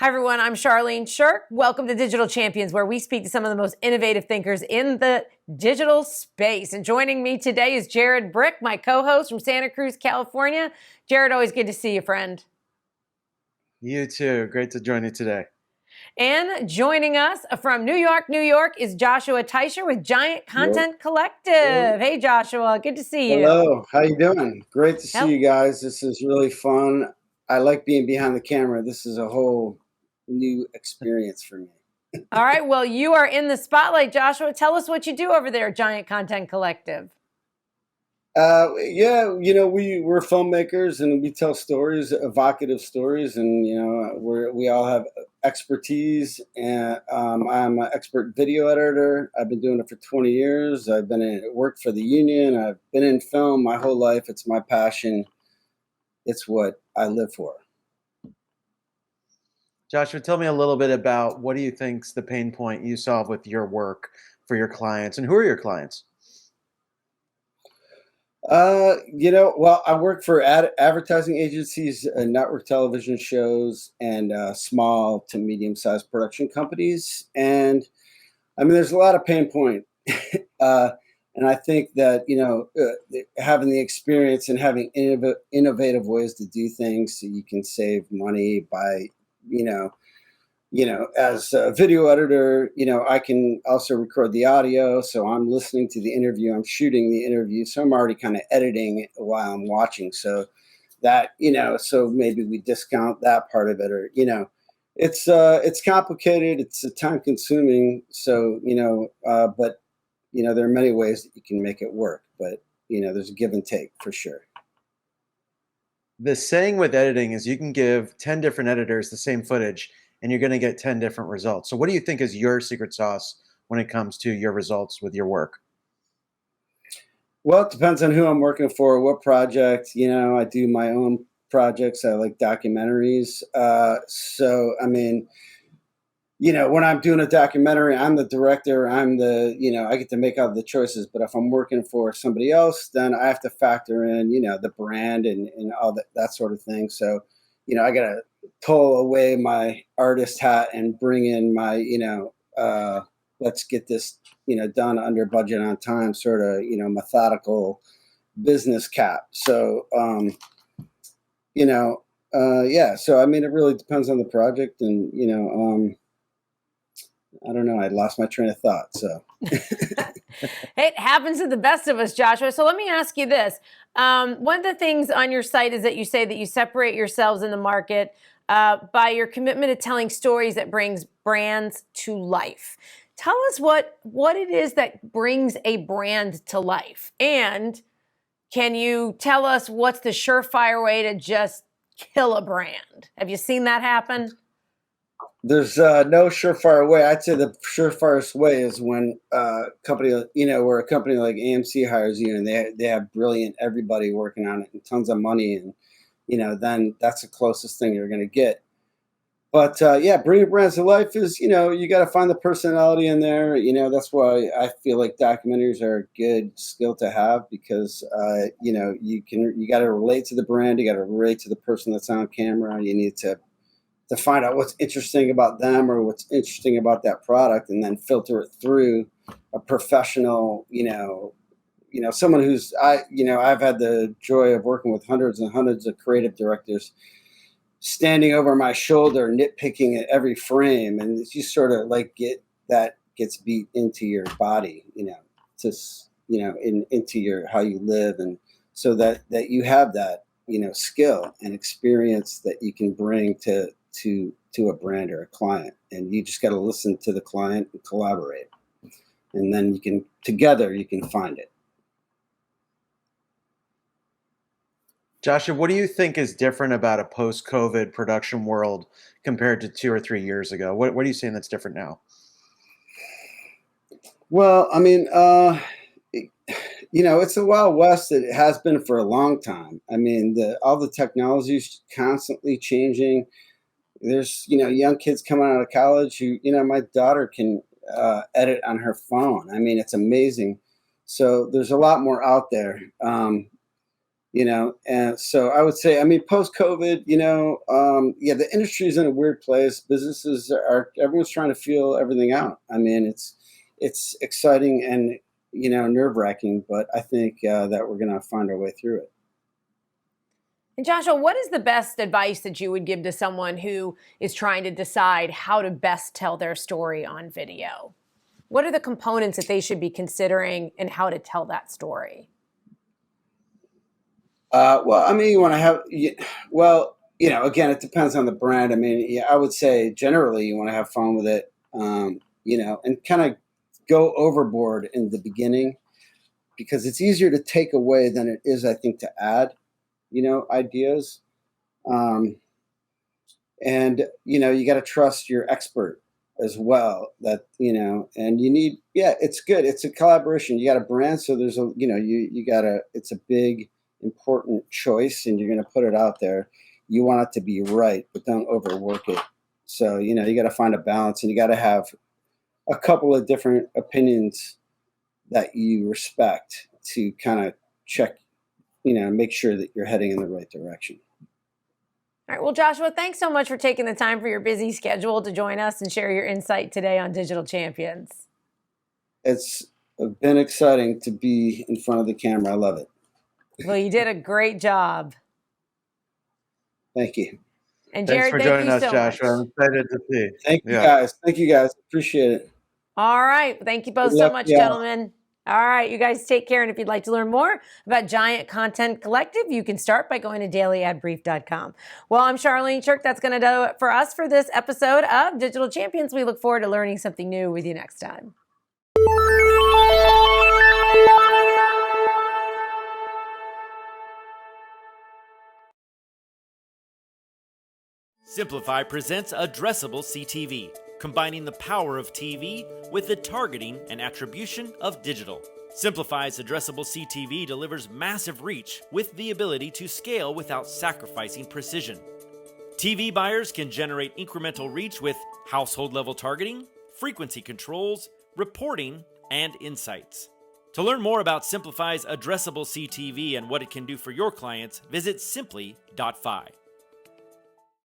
Hi, everyone. I'm Charlene Shirk. Welcome to Digital Champions, where we speak to some of the most innovative thinkers in the digital space. And joining me today is Jared Brick, my co-host from Santa Cruz, California. Jared, always good to see you, friend. You too. Great to join you today. And joining us from New York, New York, is Joshua Teicher with Giant Content Collective. Hey, Joshua. Good to see you. Hello. How you doing? Great to see Hello. you guys. This is really fun. I like being behind the camera. This is a whole new experience for me. All right. Well, you are in the spotlight, Joshua. Tell us what you do over there at Giant Content Collective. Yeah, we're filmmakers and we tell stories, evocative stories, and we all have expertise. And I'm an expert video editor. I've been doing it for 20 years. I've been worked for the union. I've been in film my whole life. It's my passion. It's what I live for. Joshua, tell me a little bit about what do you think's the pain point you solve with your work for your clients, and who are your clients? Well, I work for advertising agencies, network television shows, and small to medium-sized production companies. And I mean, there's a lot of pain point. And I think that, having the experience and having innovative ways to do things so you can save money by, as a video editor, I can also record the audio. So I'm listening to the interview, I'm shooting the interview. So I'm already kind of editing it while I'm watching. So that, so maybe we discount that part of it, or, it's complicated. It's time consuming. So, but, there are many ways that you can make it work, but, there's a give and take for sure. The saying with editing is you can give 10 different editors the same footage and you're going to get 10 different results. So what do you think is your secret sauce when it comes to your results with your work? Well, it depends on who I'm working for, what project. I do my own projects. I like documentaries. So, I mean, when I'm doing a documentary, I'm the director. I get to make all the choices. But if I'm working for somebody else, then I have to factor in, the brand and all that sort of thing. So, I got to pull away my artist hat and bring in my, let's get this, done under budget on time, sort of, methodical business cap. So, yeah. So, I mean, it really depends on the project and, I don't know. I lost my train of thought. So It happens to the best of us, Joshua. So let me ask you this. One of the things on your site is that you say that you separate yourselves in the market by your commitment to telling stories that brings brands to life. Tell us what it is that brings a brand to life. And can you tell us what's the surefire way to just kill a brand? Have you seen that happen? There's no surefire way. I'd say the surefirest way is when where a company like AMC hires you and they have brilliant everybody working on it and tons of money, and then that's the closest thing you're going to get. But bringing brands to life is you got to find the personality in there. That's why I feel like documentaries are a good skill to have, because you got to relate to the brand, you got to relate to the person that's on camera. You need to find out what's interesting about them or what's interesting about that product, and then filter it through a professional, someone who's I've had the joy of working with hundreds and hundreds of creative directors standing over my shoulder, nitpicking at every frame. And you sort of like gets beat into your body, into your, how you live. And so that you have that, skill and experience that you can bring to a brand or a client, and you just got to listen to the client and collaborate, and then together you can find it. Joshua, what do you think is different about a post-COVID production world compared to 2 or 3 years ago? What are you saying that's different now? Well, I mean, it's the Wild West. It has been for a long time. I mean, all the technology is constantly changing. There's, young kids coming out of college who, my daughter can edit on her phone. I mean, it's amazing. So there's a lot more out there. And so I would say, I mean, post-COVID, yeah, the industry is in a weird place. Businesses everyone's trying to feel everything out. I mean, it's exciting and nerve-wracking, but I think that we're going to find our way through it. And Joshua, what is the best advice that you would give to someone who is trying to decide how to best tell their story on video? What are the components that they should be considering and how to tell that story? Well, I mean, you want to have, again, it depends on the brand. I mean, yeah, I would say generally you want to have fun with it, and kind of go overboard in the beginning because it's easier to take away than it is, I think, to add, ideas. And, you got to trust your expert as well and you need, it's good. It's a collaboration. You got a brand. So there's it's a big, important choice and you're going to put it out there. You want it to be right, but don't overwork it. So, you got to find a balance and you got to have a couple of different opinions that you respect to kind of check, make sure that you're heading in the right direction. All right. Well, Joshua, thanks so much for taking the time for your busy schedule to join us and share your insight today on Digital Champions. It's been exciting to be in front of the camera. I love it. Well, you did a great job. Thank you. And Jared, thanks for joining us, so Joshua. much. I'm excited to see. Thank you guys. Appreciate it. All right. Thank you both so much, gentlemen. All right. You guys take care. And if you'd like to learn more about Giant Content Collective, you can start by going to dailyadbrief.com. Well, I'm Charlene Shirk. That's going to do it for us for this episode of Digital Champions. We look forward to learning something new with you next time. Simplify presents Addressable CTV, combining the power of TV with the targeting and attribution of digital. Simplify's Addressable CTV delivers massive reach with the ability to scale without sacrificing precision. TV buyers can generate incremental reach with household-level targeting, frequency controls, reporting, and insights. To learn more about Simplify's Addressable CTV and what it can do for your clients, visit simply.fi.